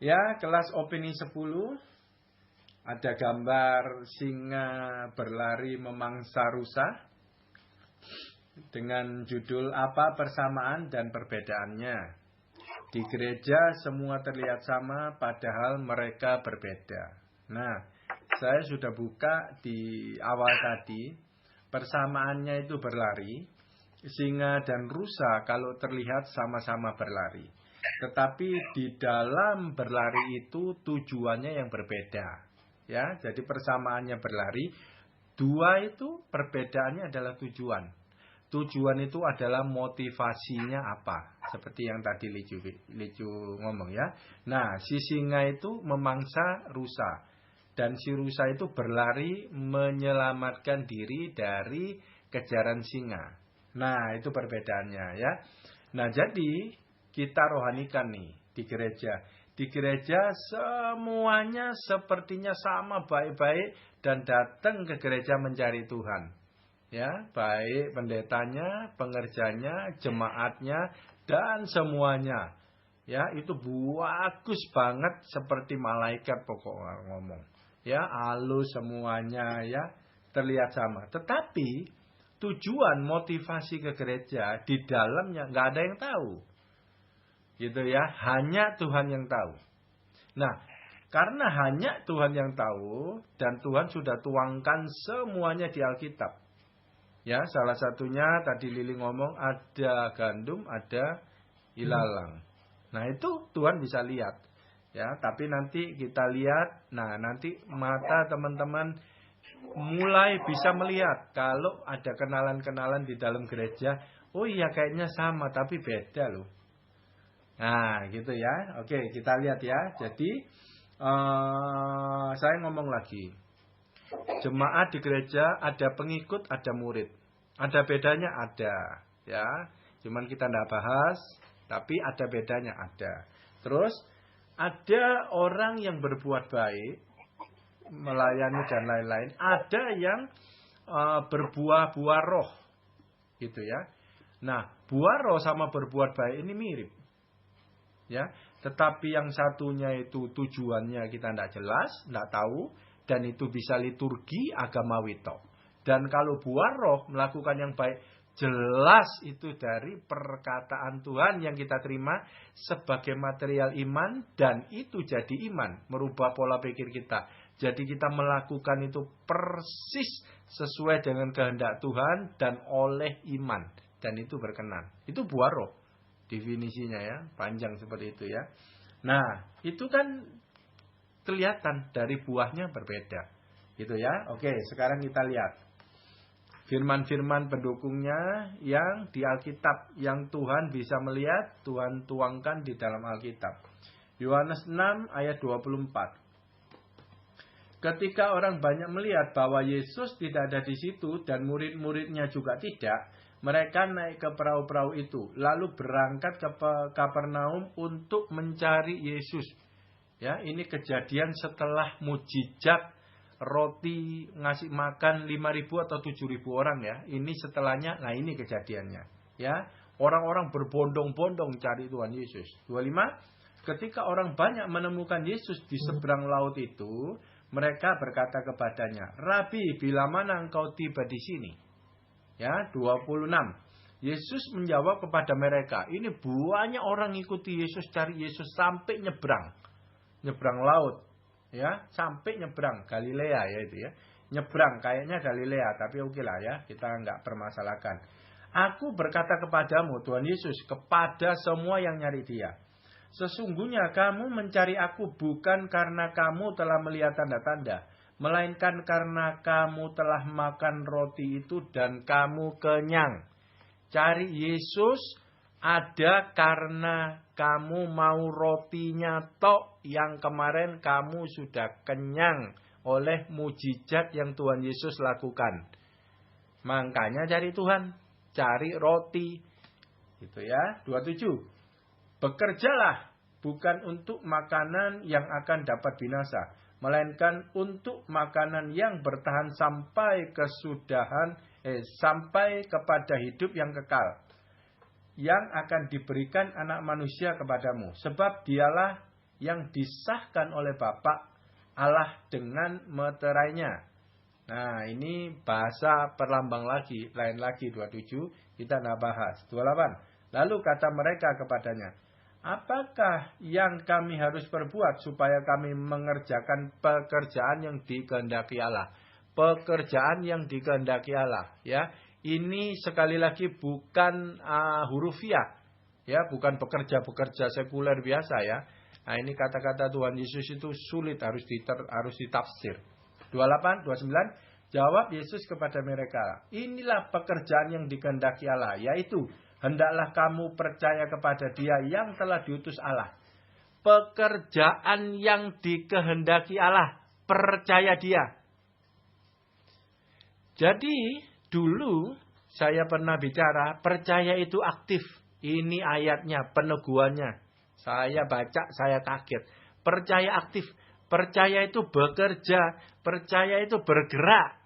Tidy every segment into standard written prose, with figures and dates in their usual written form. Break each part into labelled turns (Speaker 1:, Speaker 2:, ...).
Speaker 1: Ya, kelas opini 10. Ada gambar singa berlari memangsa rusa. Dengan judul apa persamaan dan perbedaannya. Di gereja semua terlihat sama padahal mereka berbeda. Nah, saya sudah buka di awal tadi. Persamaannya itu berlari. Singa dan rusa kalau terlihat sama-sama berlari. Tetapi di dalam berlari itu tujuannya yang berbeda. Ya, jadi persamaannya berlari. Dua itu perbedaannya adalah tujuan. Tujuan itu adalah motivasinya apa. Seperti yang tadi Licu ngomong ya. Nah, si singa itu memangsa rusa. Dan si rusa itu berlari menyelamatkan diri dari kejaran singa. Nah, itu perbedaannya ya. Nah, jadi kita rohanikan nih di gereja. Di gereja semuanya sepertinya sama baik-baik dan datang ke gereja mencari Tuhan. Ya, baik pendetanya, pengerjanya, jemaatnya, dan semuanya. Ya, itu bagus banget seperti malaikat pokoknya ngomong. Ya, halus semuanya ya, terlihat sama. Tetapi tujuan motivasi ke gereja di dalamnya nggak ada yang tahu. Gitu ya, hanya Tuhan yang tahu. Nah, karena hanya Tuhan yang tahu dan Tuhan sudah tuangkan semuanya di Alkitab. Ya, salah satunya tadi Lili ngomong ada gandum, ada ilalang. Nah, itu Tuhan bisa lihat. Ya, tapi nanti kita lihat, nah nanti mata teman-teman mulai bisa melihat kalau ada kenalan-kenalan di dalam gereja. Oh iya, kayaknya sama tapi beda loh. Nah, gitu ya. Oke, kita lihat ya. Jadi saya ngomong lagi. Jemaat di gereja ada pengikut, ada murid. Ada bedanya ada, ya. Cuman kita tidak bahas, tapi ada bedanya ada. Terus ada orang yang berbuat baik, melayani dan lain-lain. Ada yang berbuah-buah roh, gitu ya. Nah, buah roh sama berbuat baik ini mirip, ya. Tetapi yang satunya itu tujuannya kita tidak jelas, tidak tahu. Dan itu bisa liturgi agamawi tok. Dan kalau buah roh melakukan yang baik, jelas itu dari perkataan Tuhan yang kita terima sebagai material iman. Dan itu jadi iman, merubah pola pikir kita. Jadi kita melakukan itu persis sesuai dengan kehendak Tuhan dan oleh iman. Dan itu berkenan. Itu buah roh. Definisinya ya, panjang seperti itu ya. Nah, itu kan kelihatan dari buahnya berbeda. Gitu ya. Oke, sekarang kita lihat firman-firman pendukungnya yang di Alkitab yang Tuhan bisa melihat, Tuhan tuangkan di dalam Alkitab. Yohanes 6 ayat 24. Ketika orang banyak melihat bahwa Yesus tidak ada di situ dan murid-muridnya juga tidak, mereka naik ke perahu-perahu itu lalu berangkat ke Kapernaum untuk mencari Yesus. Ya, ini kejadian setelah mujizat roti ngasih makan 5.000 atau 7.000 orang ya. Ini setelahnya, nah ini kejadiannya. Ya, orang-orang berbondong-bondong cari Tuhan Yesus. 25, ketika orang banyak menemukan Yesus di seberang laut itu, mereka berkata kepadanya, "Rabi, bila mana engkau tiba di sini?" Ya, 26. Yesus menjawab kepada mereka, ini banyak orang ikuti Yesus, cari Yesus sampai nyebrang laut, ya, sampai nyebrang Galilea ya itu ya, nyebrang kayaknya Galilea, tapi oke lah ya, kita nggak permasalahkan. Aku berkata kepadamu, Tuhan Yesus, kepada semua yang nyari Dia, sesungguhnya kamu mencari aku bukan karena kamu telah melihat tanda-tanda, melainkan karena kamu telah makan roti itu dan kamu kenyang. Cari Yesus ada karena kamu mau rotinya tok yang kemarin kamu sudah kenyang oleh mujizat yang Tuhan Yesus lakukan. Makanya cari Tuhan, cari roti. Gitu ya. 27. Bekerjalah bukan untuk makanan yang akan dapat binasa, melainkan untuk makanan yang bertahan sampai sampai kepada hidup yang kekal, yang akan diberikan anak manusia kepadamu. Sebab dialah yang disahkan oleh Bapa Allah dengan meterainya. Nah, ini bahasa perlambang lagi, lain lagi 27, kita tidak bahas. 28. Lalu kata mereka kepadanya, apakah yang kami harus perbuat supaya kami mengerjakan pekerjaan yang dikehendaki Allah? Pekerjaan yang dikehendaki Allah, ya. Ini sekali lagi bukan hurufiah, ya, bukan pekerja-pekerja sekuler biasa, ya. Nah, ini kata-kata Tuhan Yesus itu sulit, harus ditafsir. 28, 29, jawab Yesus kepada mereka, inilah pekerjaan yang dikehendaki Allah, yaitu hendaklah kamu percaya kepada Dia yang telah diutus Allah. Pekerjaan yang dikehendaki Allah, percaya Dia. Jadi dulu saya pernah bicara, percaya itu aktif. Ini ayatnya, peneguhannya. Saya baca, saya kaget. Percaya aktif. Percaya itu bekerja. Percaya itu bergerak.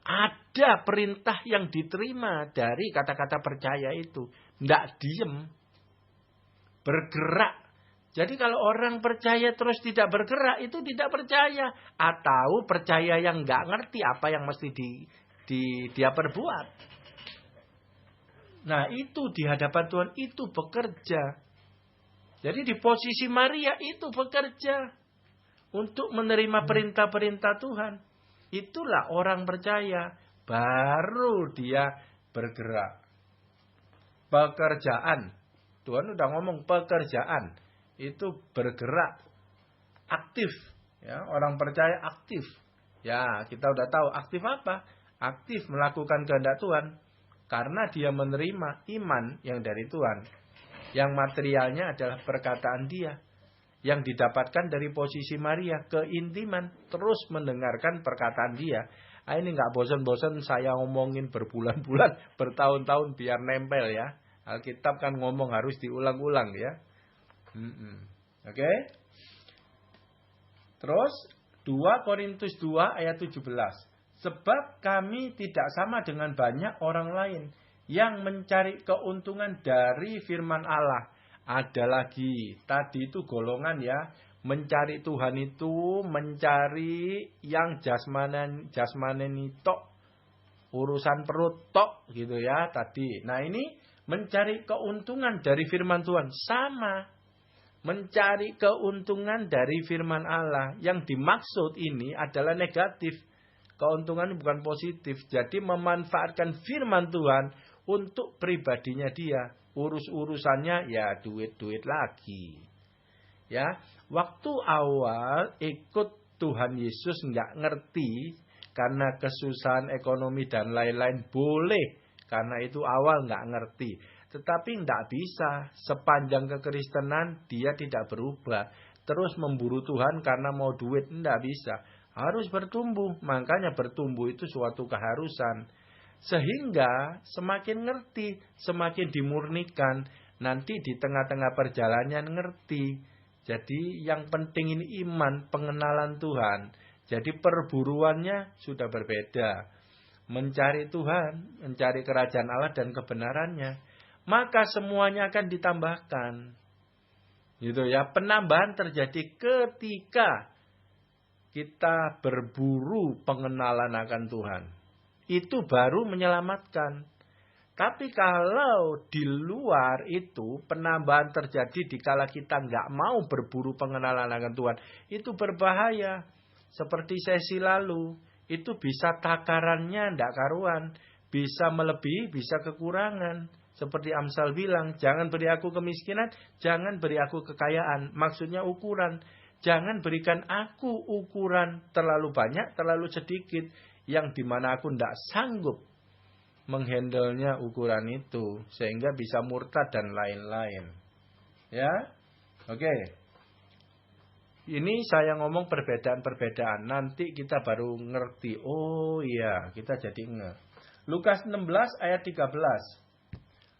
Speaker 1: Ada perintah yang diterima dari kata-kata percaya itu. Tidak diem. Bergerak. Jadi kalau orang percaya terus tidak bergerak, itu tidak percaya. Atau percaya yang nggak ngerti apa yang mesti dia perbuat. Nah, itu di hadapan Tuhan itu bekerja. Jadi di posisi Maria itu bekerja untuk menerima perintah-perintah Tuhan. Itulah orang percaya, baru dia bergerak. Pekerjaan. Tuhan udah ngomong pekerjaan. Itu bergerak. Aktif. Ya, orang percaya aktif. Ya, kita udah tahu aktif apa? Aktif melakukan kehendak Tuhan. Karena dia menerima iman yang dari Tuhan. Yang materialnya adalah perkataan dia. Yang didapatkan dari posisi Maria. Keintiman. Terus mendengarkan perkataan dia. Nah, ini gak bosan-bosan saya ngomongin berbulan-bulan. Bertahun-tahun biar nempel ya. Alkitab kan ngomong harus diulang-ulang ya. Oke. Terus 2 Korintus 2 ayat 17. Sebab kami tidak sama dengan banyak orang lain yang mencari keuntungan dari firman Allah. Ada lagi, tadi itu golongan ya, mencari Tuhan itu mencari yang jasmani tok, urusan perut tok gitu ya tadi. Nah, ini mencari keuntungan dari firman Tuhan sama. Mencari keuntungan dari firman Allah. Yang dimaksud ini adalah negatif. Keuntungan bukan positif. Jadi memanfaatkan firman Tuhan untuk pribadinya dia. Urus-urusannya ya duit-duit lagi. Ya, waktu awal ikut Tuhan Yesus nggak ngerti karena kesusahan ekonomi dan lain-lain boleh. Karena itu awal nggak ngerti. Tetapi tidak bisa. Sepanjang kekristenan dia tidak berubah. Terus memburu Tuhan karena mau duit. Tidak bisa. Harus bertumbuh. Makanya bertumbuh itu suatu keharusan. Sehingga semakin ngerti. Semakin dimurnikan. Nanti di tengah-tengah perjalanan ngerti. Jadi yang penting ini iman. Pengenalan Tuhan. Jadi perburuannya sudah berbeda. Mencari Tuhan. Mencari kerajaan Allah dan kebenarannya. Maka semuanya akan ditambahkan. Gitu ya. Penambahan terjadi ketika kita berburu pengenalan akan Tuhan. Itu baru menyelamatkan. Tapi kalau di luar itu penambahan terjadi dikala kita nggak mau berburu pengenalan akan Tuhan. Itu berbahaya. Seperti sesi lalu. Itu bisa takarannya ndak karuan. Bisa melebihi, bisa kekurangan. Seperti Amsal bilang, jangan beri aku kemiskinan, jangan beri aku kekayaan. Maksudnya ukuran. Jangan berikan aku ukuran terlalu banyak, terlalu sedikit. Yang dimana aku tidak sanggup menghandlenya ukuran itu. Sehingga bisa murtad dan lain-lain. Ya, oke. Ini saya ngomong perbedaan-perbedaan. Nanti kita baru ngerti. Oh iya, kita jadi nge. Lukas 16 ayat 13.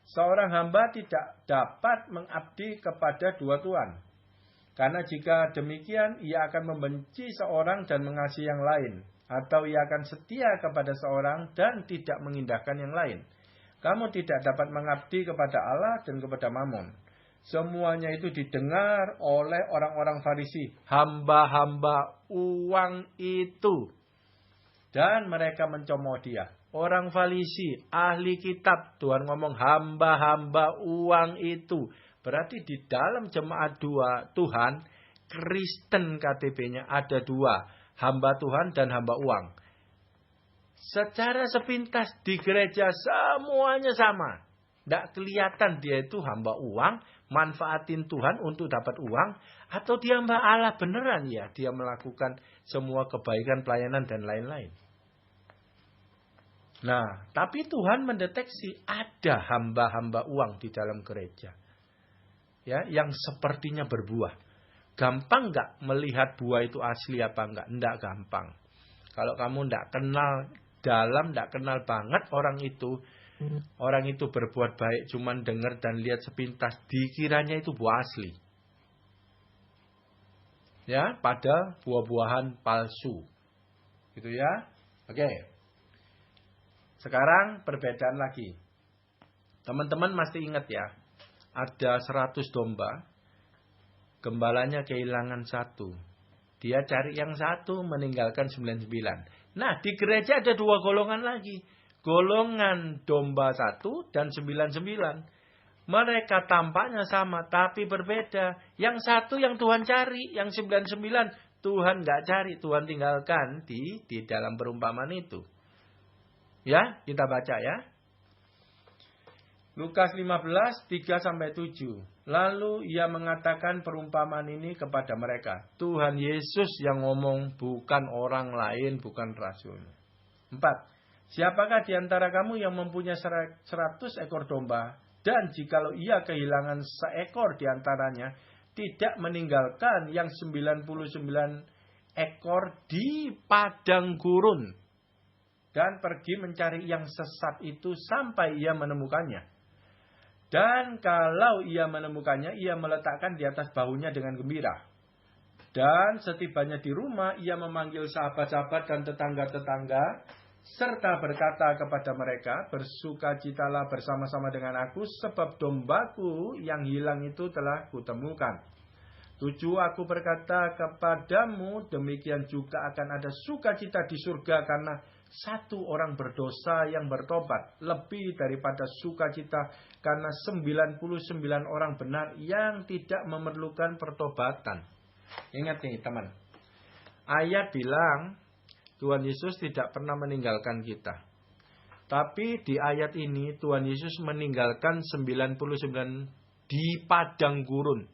Speaker 1: Seorang hamba tidak dapat mengabdi kepada dua tuan. Karena jika demikian, ia akan membenci seorang dan mengasihi yang lain. Atau ia akan setia kepada seorang dan tidak mengindahkan yang lain. Kamu tidak dapat mengabdi kepada Allah dan kepada Mammon. Semuanya itu didengar oleh orang-orang Farisi. Hamba-hamba uang itu. Dan mereka mencemooh dia. Orang Farisi, ahli kitab. Tuhan ngomong hamba-hamba uang itu. Berarti di dalam jemaat dua Tuhan, Kristen KTP-nya ada dua. Hamba Tuhan dan hamba uang. Secara sepintas di gereja semuanya sama. Tidak kelihatan dia itu hamba uang, manfaatin Tuhan untuk dapat uang, atau dia hamba Allah beneran ya. Dia melakukan semua kebaikan, pelayanan, dan lain-lain. Nah, tapi Tuhan mendeteksi ada hamba-hamba uang di dalam gereja. Ya, yang sepertinya berbuah. Gampang nggak melihat buah itu asli apa enggak? Enggak gampang. Kalau kamu enggak kenal dalam, enggak kenal banget orang itu berbuat baik, cuman dengar dan lihat sepintas, dikiranya itu buah asli. Ya, pada buah-buahan palsu. Gitu ya. Oke. Sekarang perbedaan lagi. Teman-teman masih ingat ya, ada 100 domba, gembalanya kehilangan 1. Dia cari yang 1, meninggalkan 99. Nah, di gereja ada 2 golongan lagi. Golongan domba 1 dan 99. Mereka tampaknya sama, tapi berbeda. Yang 1 yang Tuhan cari, yang 99 Tuhan nggak cari, Tuhan tinggalkan di dalam perumpamaan itu. Ya, kita baca ya. Lukas 15, 3-7. Lalu ia mengatakan perumpamaan ini kepada mereka. Tuhan Yesus yang ngomong, bukan orang lain, bukan rasul. 4. Siapakah di antara kamu yang mempunyai 100 ekor domba, dan jikalau ia kehilangan seekor di antaranya, tidak meninggalkan yang 99 ekor di padang gurun, dan pergi mencari yang sesat itu sampai ia menemukannya. Dan kalau ia menemukannya, ia meletakkan di atas bahunya dengan gembira. Dan setibanya di rumah, ia memanggil sahabat-sahabat dan tetangga-tetangga, serta berkata kepada mereka, bersukacitalah bersama-sama dengan aku, sebab dombaku yang hilang itu telah kutemukan. 7. Aku berkata kepadamu, demikian juga akan ada sukacita di surga karena 1 orang berdosa yang bertobat, lebih daripada sukacita karena 99 orang benar yang tidak memerlukan pertobatan. Ingat nih teman, ayat bilang Tuhan Yesus tidak pernah meninggalkan kita. Tapi di ayat ini Tuhan Yesus meninggalkan 99 di padang gurun.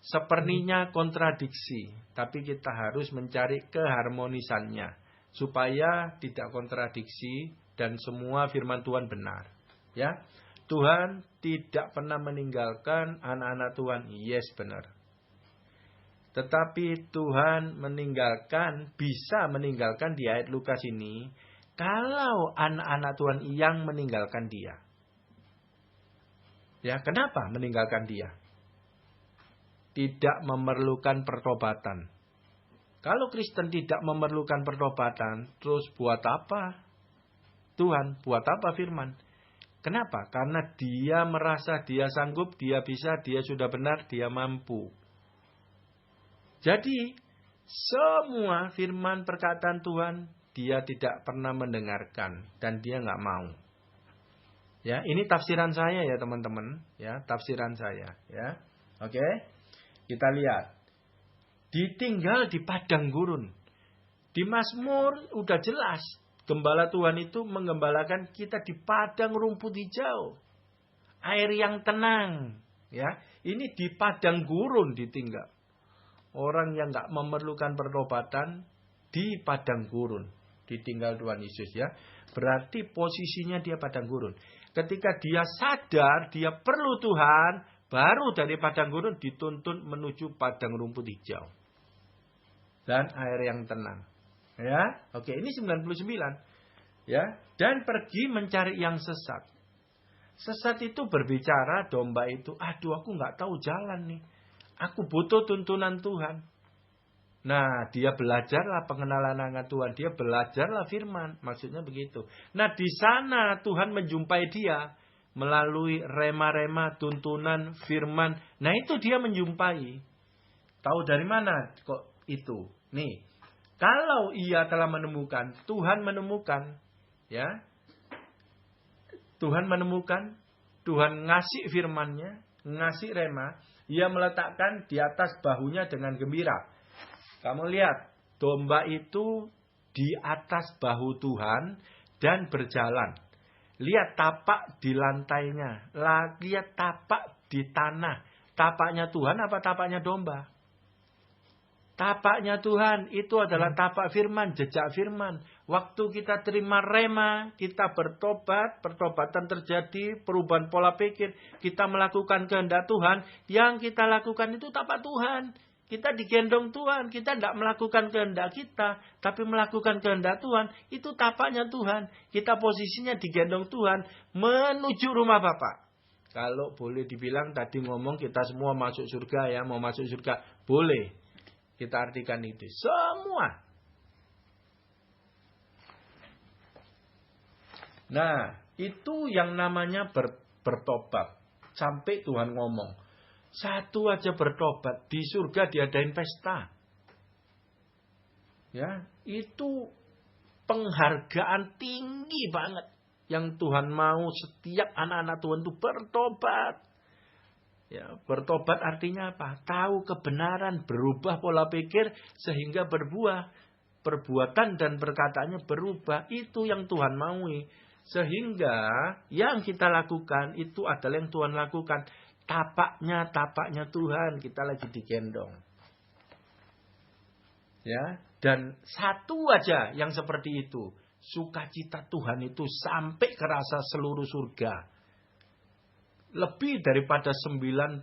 Speaker 1: Sepertinya kontradiksi, tapi kita harus mencari keharmonisannya supaya tidak kontradiksi dan semua firman Tuhan benar. Ya, Tuhan tidak pernah meninggalkan anak-anak Tuhan. Yes, benar. Tetapi Tuhan bisa meninggalkan di ayat Lukas ini kalau anak-anak Tuhan yang meninggalkan dia. Ya, kenapa meninggalkan dia? Tidak memerlukan pertobatan. Kalau Kristen tidak memerlukan pertobatan, terus buat apa Tuhan? Buat apa firman? Kenapa? Karena dia merasa dia sanggup, dia bisa, dia sudah benar, dia mampu. Jadi, semua firman perkataan Tuhan, dia tidak pernah mendengarkan. Dan dia nggak mau. Ya, ini tafsiran saya ya teman-teman. Ya, tafsiran saya. Ya, oke. Kita lihat. Ditinggal di padang gurun. Di Mazmur udah jelas. Gembala Tuhan itu menggembalakan kita di padang rumput hijau. Air yang tenang. Ya, ini di padang gurun ditinggal. Orang yang gak memerlukan pertobatan di padang gurun. Ditinggal Tuhan Yesus ya. Berarti posisinya dia padang gurun. Ketika dia sadar dia perlu Tuhan, baru dari padang gurun dituntun menuju padang rumput hijau. Dan air yang tenang. Ya, oke, ini 99. Ya, dan pergi mencari yang sesat. Sesat itu berbicara domba itu, aduh aku nggak tahu jalan nih. Aku butuh tuntunan Tuhan. Nah, dia belajarlah pengenalan akan Tuhan. Dia belajarlah firman. Maksudnya begitu. Nah, di sana Tuhan menjumpai dia. melalui rema-rema, tuntunan, firman. Nah itu dia menjumpai. Tahu dari mana kok itu? Nih, kalau ia telah menemukan, Tuhan menemukan, ya, Tuhan menemukan, Tuhan ngasih firman-Nya, ngasih rema, ia meletakkan di atas bahunya dengan gembira. Kamu lihat, domba itu di atas bahu Tuhan dan berjalan. Lihat tapak di lantainya, lihat tapak di tanah. Tapaknya Tuhan apa tapaknya domba? Tapaknya Tuhan itu adalah tapak firman, jejak firman. Waktu kita terima rema, kita bertobat, pertobatan terjadi, perubahan pola pikir, kita melakukan kehendak Tuhan, yang kita lakukan itu tapak Tuhan. Kita digendong Tuhan, kita tidak melakukan kehendak kita, tapi melakukan kehendak Tuhan, itu tapaknya Tuhan. Kita posisinya digendong Tuhan menuju rumah Bapa. Kalau boleh dibilang tadi ngomong kita semua masuk surga ya, mau masuk surga, boleh. Kita artikan itu. Semua. Nah, itu yang namanya bertobat. Sampai Tuhan ngomong. Satu aja bertobat. Di surga diadain pesta. Ya, itu penghargaan tinggi banget. Yang Tuhan mau setiap anak-anak Tuhan itu bertobat. Ya, bertobat artinya apa? Tahu kebenaran, berubah pola pikir sehingga berbuah. Perbuatan dan perkataannya berubah. Itu yang Tuhan maui. Sehingga yang kita lakukan itu adalah yang Tuhan lakukan. Tapaknya Tuhan. Kita lagi digendong. Ya, dan satu aja yang seperti itu. Sukacita Tuhan itu sampai kerasa seluruh surga. Lebih daripada 99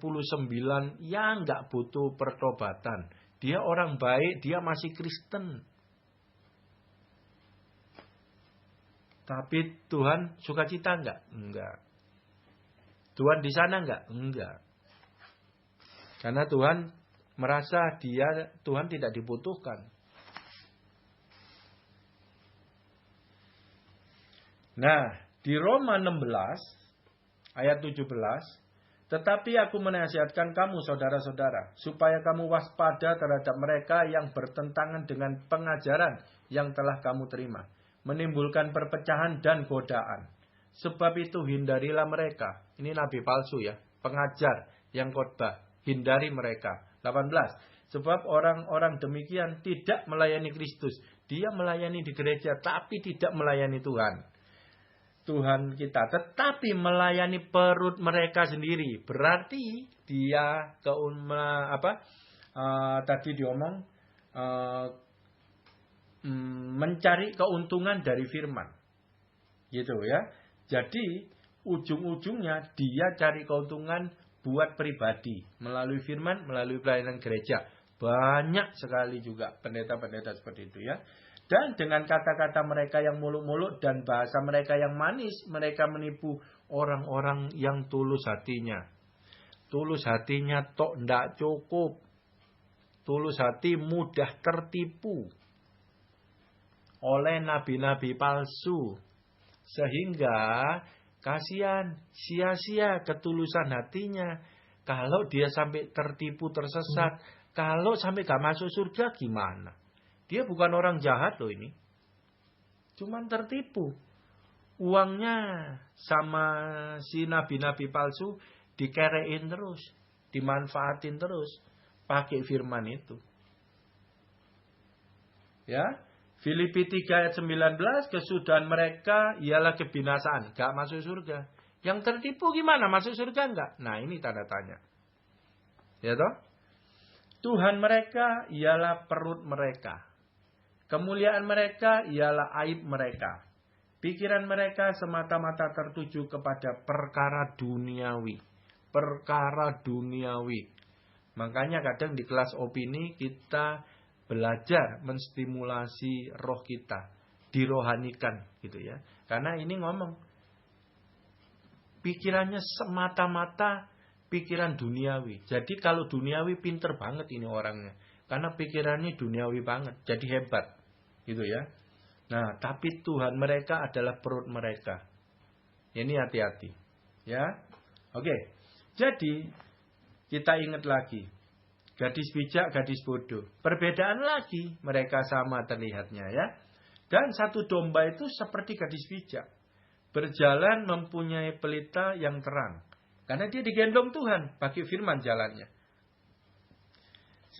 Speaker 1: yang nggak butuh pertobatan. Dia orang baik, dia masih Kristen. Tapi Tuhan sukacita enggak? Enggak. Tuhan di sana enggak? Enggak. Karena Tuhan merasa Tuhan tidak dibutuhkan. Nah, di Roma 16 ayat 17, tetapi aku menasihatkan kamu saudara-saudara, supaya kamu waspada terhadap mereka yang bertentangan dengan pengajaran yang telah kamu terima, menimbulkan perpecahan dan godaan. Sebab itu hindarilah mereka. Ini nabi palsu ya, pengajar yang khotbah. Hindari mereka. 18. Sebab orang-orang demikian tidak melayani Kristus. Dia melayani di gereja, tapi tidak melayani Tuhan. Tuhan kita, tetapi melayani perut mereka sendiri. Berarti dia tadi diomong mencari keuntungan dari firman, gitu ya. Jadi ujung-ujungnya dia cari keuntungan buat pribadi melalui firman, melalui pelayanan gereja. Banyak sekali juga pendeta-pendeta seperti itu ya. Dan dengan kata-kata mereka yang muluk-muluk dan bahasa mereka yang manis, mereka menipu orang-orang yang tulus hatinya. Tulus hatinya tok ndak cukup. Tulus hati mudah tertipu oleh nabi-nabi palsu. Sehingga kasihan, sia-sia ketulusan hatinya. Kalau dia sampai tertipu, tersesat, kalau sampai gak masuk surga gimana? Dia bukan orang jahat loh ini. Cuman tertipu. Uangnya sama si nabi-nabi palsu dikerein terus. Dimanfaatin terus. Pakai firman itu. Ya. Filipi 3 ayat 19. Kesudahan mereka ialah kebinasaan. Gak masuk surga. Yang tertipu gimana? Masuk surga enggak? Nah ini tanda tanya. Ya toh? Tuhan mereka ialah perut mereka. Kemuliaan mereka ialah aib mereka. Pikiran mereka semata-mata tertuju kepada perkara duniawi. Perkara duniawi. Makanya kadang di kelas opini kita belajar menstimulasi roh kita. Dirohanikan gitu ya. Karena ini ngomong. Pikirannya semata-mata pikiran duniawi. Jadi kalau duniawi pinter banget ini orangnya. Karena pikirannya duniawi banget. Jadi hebat. Gitu ya. Nah, tapi Tuhan mereka adalah perut mereka. Ini hati-hati. Ya. Oke. Jadi kita ingat lagi. Gadis bijak, gadis bodoh. Perbedaan lagi. Mereka sama terlihatnya ya. Dan satu domba itu seperti gadis bijak. Berjalan mempunyai pelita yang terang. Karena dia digendong Tuhan. Pakai firman jalannya.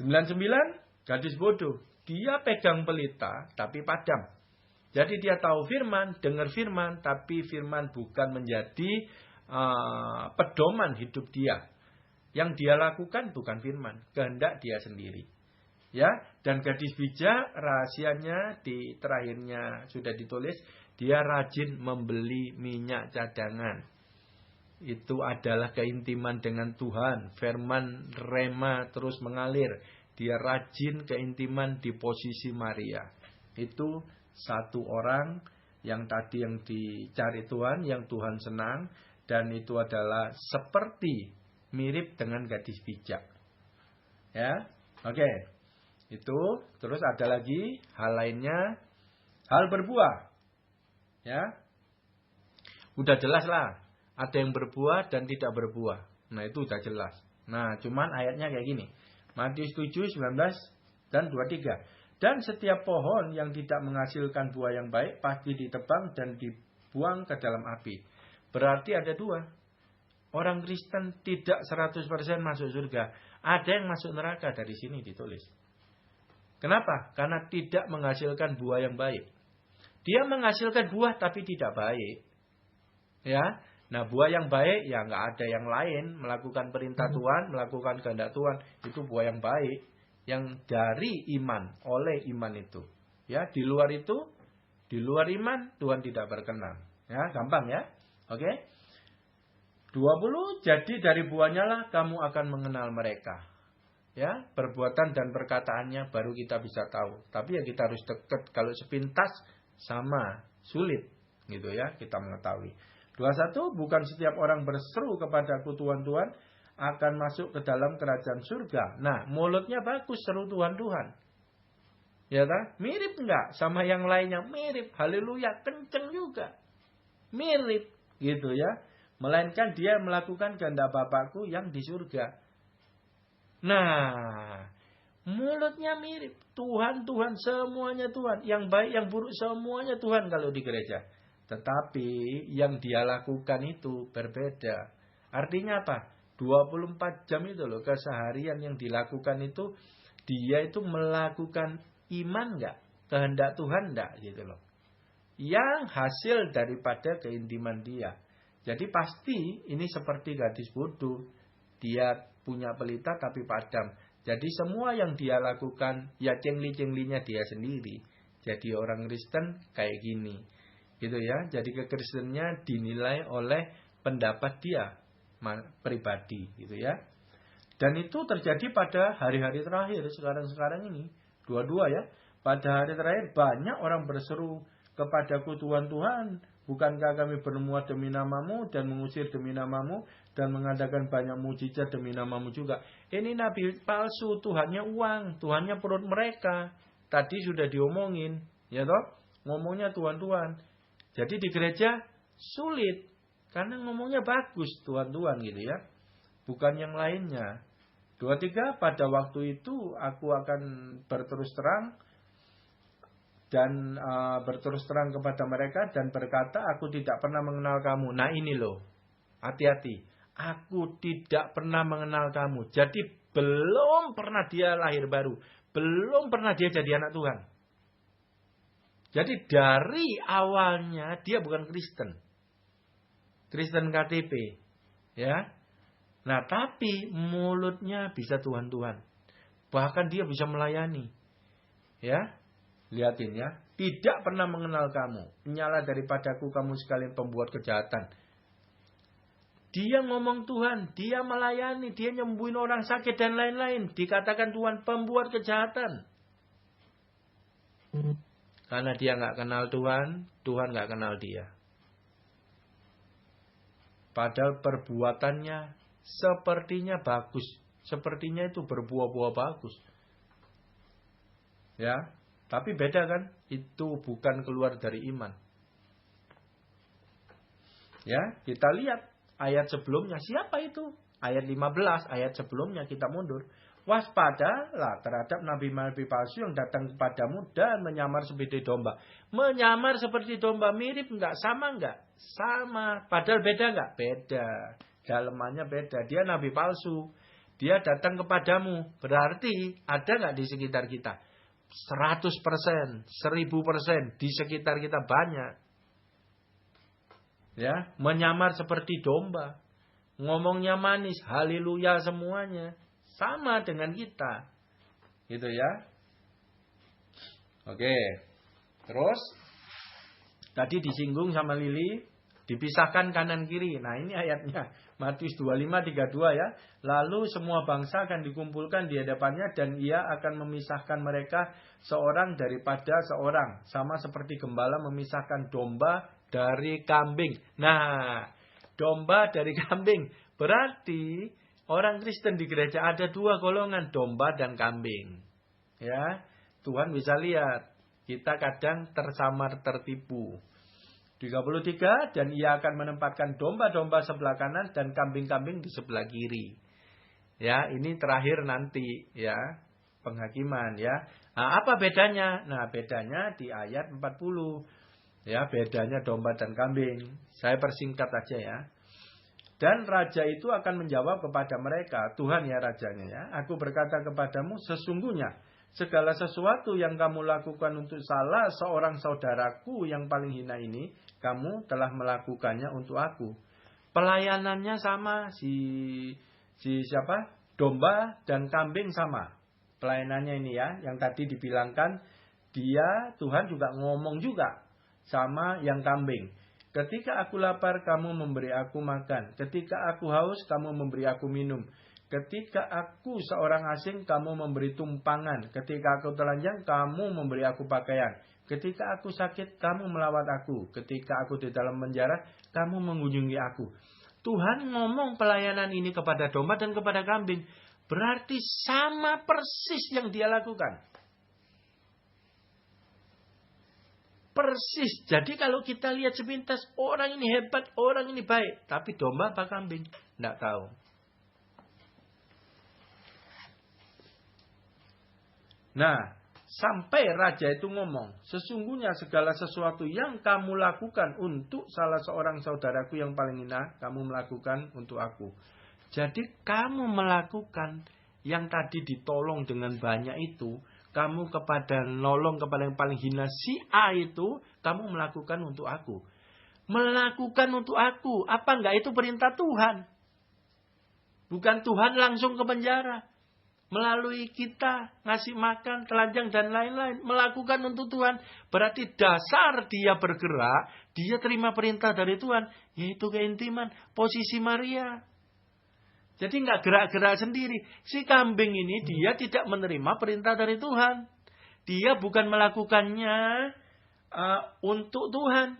Speaker 1: 99. Gadis bodoh. Dia pegang pelita tapi padam. Jadi dia tahu firman, dengar firman. Tapi firman bukan menjadi pedoman hidup dia. Yang dia lakukan bukan firman, kehendak dia sendiri. Ya, dan gadis bijak rahasianya di terakhirnya sudah ditulis, dia rajin membeli minyak cadangan. Itu adalah keintiman dengan Tuhan, firman rema terus mengalir. Dia rajin keintiman di posisi Maria. Itu satu orang yang tadi yang dicari Tuhan, yang Tuhan senang, dan itu adalah seperti mirip dengan gadis bijak. Ya. Oke. Itu terus ada lagi hal lainnya, hal berbuah. Ya. Udah jelas lah. Ada yang berbuah dan tidak berbuah. Nah, itu udah jelas. Nah, cuman ayatnya kayak gini. Matius 7, 19 dan 23. Dan setiap pohon yang tidak menghasilkan buah yang baik pasti ditebang dan dibuang ke dalam api. Berarti ada dua. Orang Kristen tidak 100% masuk surga. Ada yang masuk neraka, dari sini ditulis. Kenapa? Karena tidak menghasilkan buah yang baik. Dia menghasilkan buah tapi tidak baik. Ya. Nah, buah yang baik ya nggak ada yang lain. Melakukan perintah Tuhan, melakukan kehendak Tuhan. Itu buah yang baik. Yang dari iman, oleh iman itu. Ya, di luar itu, di luar iman, Tuhan tidak berkenan. Ya, gampang ya. Oke. 20, jadi dari buahnya lah kamu akan mengenal mereka. Ya, perbuatan dan perkataannya baru kita bisa tahu. Tapi ya kita harus dekat. Kalau sepintas sama, sulit. Gitu ya, kita mengetahui. 21, bukan setiap orang berseru kepadaku Tuhan, Tuhan akan masuk ke dalam kerajaan surga. Nah, mulutnya bagus seru Tuhan, Tuhan. Ya kan? Mirip enggak sama yang lainnya? Mirip. Haleluya, kenceng juga. Mirip. Gitu ya. Melainkan dia melakukan kehendak Bapakku yang di surga. Nah, mulutnya mirip. Tuhan, Tuhan, semuanya Tuhan. Yang baik, yang buruk, semuanya Tuhan kalau di gereja. Tetapi yang dia lakukan itu berbeda. Artinya apa? 24 jam itu loh, keseharian yang dilakukan itu, dia itu melakukan iman enggak? Kehendak Tuhan enggak? Gitu loh. Yang hasil daripada keintiman dia. Jadi pasti ini seperti gadis bodoh. Dia punya pelita tapi padam. Jadi semua yang dia lakukan ya cengli-cenglinya dia sendiri. Jadi orang Kristen kayak gini. Gitu ya. Jadi kekristennya dinilai oleh pendapat dia pribadi gitu ya. Dan itu terjadi pada hari-hari terakhir sekarang-sekarang ini. Dua-dua ya. Pada hari terakhir banyak orang berseru kepadaku Tuhan, Tuhan. Bukankah kami bermuat demi namamu dan mengusir demi namamu dan mengadakan banyak mujizat demi namamu juga. Ini nabi palsu, Tuhannya uang, Tuhannya perut mereka. Tadi sudah diomongin, ya toh? Ngomongnya Tuhan-Tuhan. Jadi di gereja sulit karena ngomongnya bagus Tuhan-Tuhan gitu ya. Bukan yang lainnya. 23, pada waktu itu aku akan berterus terang dan berterus terang kepada mereka dan berkata, aku tidak pernah mengenal kamu. Nah ini loh, hati-hati. Aku tidak pernah mengenal kamu. Jadi belum pernah dia lahir baru. Belum pernah dia jadi anak Tuhan. Jadi dari awalnya dia bukan Kristen. Kristen KTP. Ya. Nah tapi mulutnya bisa Tuhan-Tuhan. Bahkan dia bisa melayani. Ya. Lihatin ya. Tidak pernah mengenal kamu. Nyala daripadaku kamu sekalian pembuat kejahatan. Dia ngomong Tuhan. Dia melayani. Dia nyembuhin orang sakit dan lain-lain. Dikatakan Tuhan pembuat kejahatan. Karena dia gak kenal Tuhan. Tuhan gak kenal dia. Padahal perbuatannya sepertinya bagus. Sepertinya itu berbuah-buah bagus. Ya. Tapi beda kan? Itu bukan keluar dari iman. Ya, kita lihat ayat sebelumnya. Siapa itu? Ayat 15, ayat sebelumnya kita mundur. Waspadalah terhadap nabi-nabi palsu yang datang kepadamu dan menyamar seperti domba. Menyamar seperti domba mirip enggak? Sama enggak? Sama. Padahal beda enggak? Beda. Dalemannya beda. Dia nabi palsu. Dia datang kepadamu. Berarti ada enggak di sekitar kita? 100%, 1000% di sekitar kita banyak. Ya, menyamar seperti domba. Ngomongnya manis, haleluya semuanya. Sama dengan kita. Gitu ya. Oke. Terus tadi disinggung sama Lili, dipisahkan kanan kiri. Nah, ini ayatnya Matius 25:32 ya. Lalu semua bangsa akan dikumpulkan di hadapannya dan ia akan memisahkan mereka seorang daripada seorang, sama seperti gembala memisahkan domba dari kambing. Nah, domba dari kambing. Berarti orang Kristen di gereja ada 2 golongan, domba dan kambing. Ya, Tuhan bisa lihat, kita kadang tersamar tertipu. 33, dan ia akan menempatkan domba-domba sebelah kanan dan kambing-kambing di sebelah kiri. Ya, ini terakhir nanti ya, penghakiman ya. Nah, apa bedanya? Nah, bedanya di ayat 40. Ya, bedanya domba dan kambing. Saya persingkat aja ya. Dan raja itu akan menjawab kepada mereka, Tuhan ya rajanya ya, aku berkata kepadamu sesungguhnya segala sesuatu yang kamu lakukan untuk salah seorang saudaraku yang paling hina ini, kamu telah melakukannya untuk aku. Pelayanannya sama, si siapa? Domba dan kambing sama. Pelayanannya ini ya, yang tadi dibilangkan, dia Tuhan juga ngomong juga sama yang kambing. Ketika aku lapar, kamu memberi aku makan. Ketika aku haus, kamu memberi aku minum. Ketika aku seorang asing, kamu memberi tumpangan. Ketika aku telanjang, kamu memberi aku pakaian. Ketika aku sakit, kamu melawat aku. Ketika aku di dalam penjara, kamu mengunjungi aku. Tuhan ngomong pelayanan ini kepada domba dan kepada kambing. Berarti sama persis yang dia lakukan. Persis. Jadi kalau kita lihat sepintas, orang ini hebat, orang ini baik. Tapi domba apa kambing? Tidak tahu. Nah, sampai raja itu ngomong, sesungguhnya segala sesuatu yang kamu lakukan untuk salah seorang saudaraku yang paling hina, kamu melakukan untuk aku. Jadi kamu melakukan yang tadi ditolong dengan banyak itu, kamu kepada nolong kepada yang paling hina si A itu, kamu melakukan untuk aku. Melakukan untuk aku. Apa enggak itu perintah Tuhan? Bukan Tuhan langsung ke penjara. Melalui kita, ngasih makan, telanjang dan lain-lain. Melakukan untuk Tuhan. Berarti dasar dia bergerak, dia terima perintah dari Tuhan. Yaitu keintiman, posisi Maria. Jadi nggak gerak-gerak sendiri. Si kambing ini dia tidak menerima perintah dari Tuhan. Dia bukan melakukannya untuk Tuhan.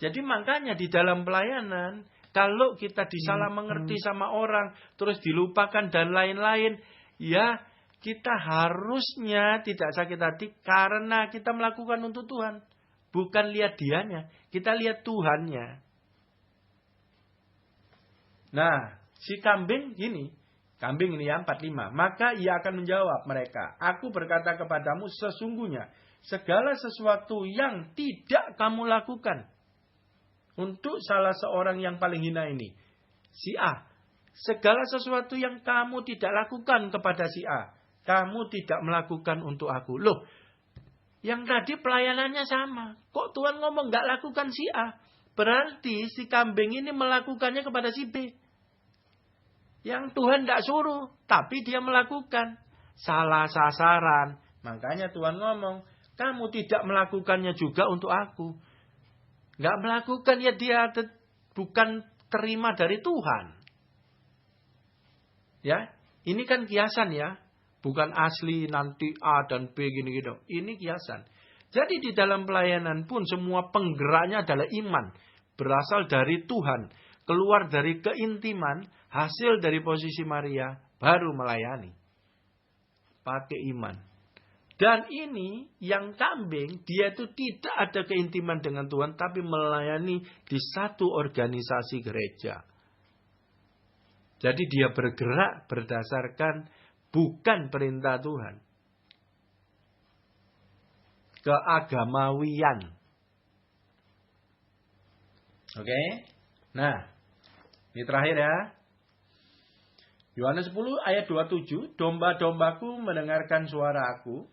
Speaker 1: Jadi makanya di dalam pelayanan, kalau kita disalah mengerti sama orang, terus dilupakan dan lain-lain, ya kita harusnya tidak sakit hati karena kita melakukan untuk Tuhan. Bukan lihat dianya, kita lihat Tuhannya. Nah, si kambing gini, kambing ini ya 45. Maka ia akan menjawab mereka, aku berkata kepadamu sesungguhnya segala sesuatu yang tidak kamu lakukan untuk salah seorang yang paling hina ini, si A. Segala sesuatu yang kamu tidak lakukan kepada si A, kamu tidak melakukan untuk aku. Loh, yang tadi pelayanannya sama. Kok Tuhan ngomong gak lakukan si A? Berarti si kambing ini melakukannya kepada si B. Yang Tuhan tidak suruh, tapi dia melakukan. Salah sasaran. Makanya Tuhan ngomong, kamu tidak melakukannya juga untuk aku. Nggak melakukan, ya dia bukan terima dari Tuhan. Ya, ini kan kiasan ya. Bukan asli nanti A dan B gini-gini. Ini kiasan. Jadi di dalam pelayanan pun semua penggeraknya adalah iman. Berasal dari Tuhan. Keluar dari keintiman. Hasil dari posisi Maria baru melayani. Pakai iman.
Speaker 2: Dan ini yang kambing, dia itu tidak ada keintiman dengan Tuhan, tapi melayani di satu organisasi gereja. Jadi dia bergerak berdasarkan bukan perintah Tuhan. Keagamawian.
Speaker 1: Oke. Nah, ini terakhir ya. Yohanes 10 ayat 27. Domba-dombaku mendengarkan suara aku.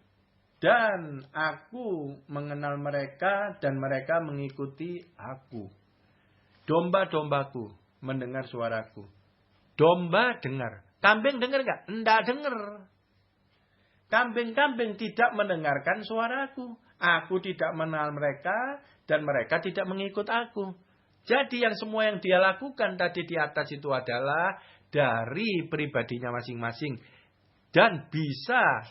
Speaker 1: Dan aku mengenal mereka dan mereka mengikuti aku. Domba-dombaku mendengar suaraku. Domba dengar. Kambing dengar gak? Enggak dengar. Kambing-kambing tidak mendengarkan suaraku. Aku tidak mengenal mereka dan mereka tidak mengikut aku. Jadi yang semua yang dia lakukan tadi di atas itu adalah dari pribadinya masing-masing. Dan bisa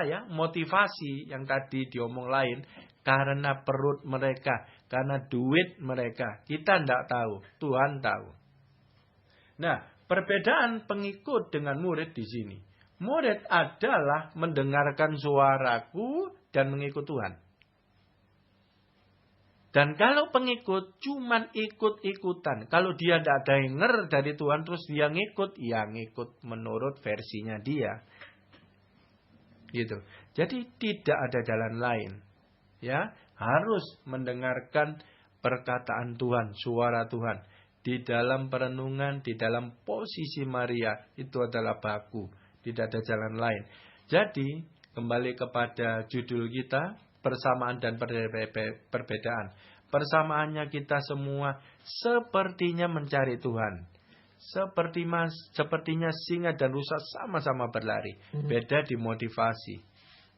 Speaker 1: ya, motivasi yang tadi diomong lain karena perut mereka, karena duit mereka. Kita tidak tahu, Tuhan tahu. Nah, perbedaan pengikut dengan murid di sini. Murid adalah mendengarkan suaraku dan mengikut Tuhan. Dan kalau pengikut cuman ikut-ikutan. Kalau dia tidak dengar dari Tuhan terus dia ngikut, ya ngikut menurut versinya dia. Gitu. Jadi tidak ada jalan lain. Ya, harus mendengarkan perkataan Tuhan, suara Tuhan. Di dalam perenungan, di dalam posisi Maria, itu adalah baku. Tidak ada jalan lain. Jadi, kembali kepada judul kita, persamaan dan perbedaan. Persamaannya kita semua sepertinya mencari Tuhan. Sepertinya singa dan rusa sama-sama berlari. Beda di motivasi.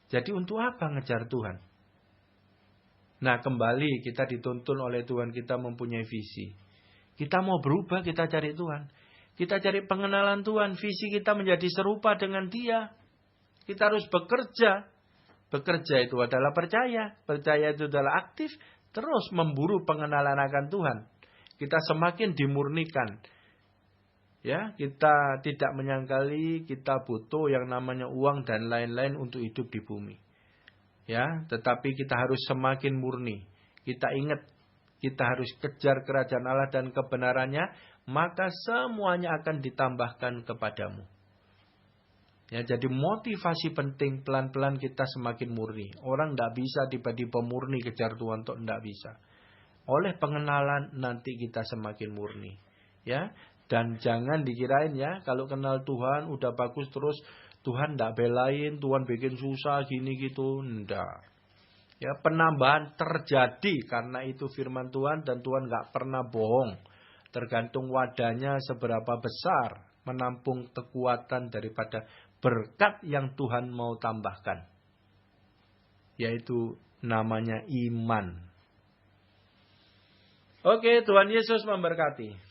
Speaker 1: Jadi untuk apa ngejar Tuhan? Nah, kembali kita dituntun oleh Tuhan, kita mempunyai visi. Kita mau berubah, kita cari Tuhan. Kita cari pengenalan Tuhan. Visi kita menjadi serupa dengan Dia. Kita harus bekerja. Bekerja itu adalah percaya. Percaya itu adalah aktif. Terus memburu pengenalan akan Tuhan. Kita semakin dimurnikan. Ya, kita tidak menyangkali kita butuh yang namanya uang dan lain-lain untuk hidup di bumi. Ya, tetapi kita harus semakin murni. Kita ingat, kita harus kejar kerajaan Allah dan kebenarannya, maka semuanya akan ditambahkan kepadamu. Ya, jadi motivasi penting, pelan-pelan kita semakin murni. Orang tidak bisa tiba-tiba murni kejar Tuhan, tidak bisa. Oleh pengenalan nanti kita semakin murni. Ya. Dan jangan dikirain ya, kalau kenal Tuhan udah bagus terus Tuhan tidak belain, Tuhan bikin susah gini gitu, enggak. Ya, penambahan terjadi karena itu firman Tuhan dan Tuhan nggak pernah bohong. Tergantung wadahnya seberapa besar menampung kekuatan daripada berkat yang Tuhan mau tambahkan. Yaitu namanya iman. Oke, Tuhan Yesus memberkati.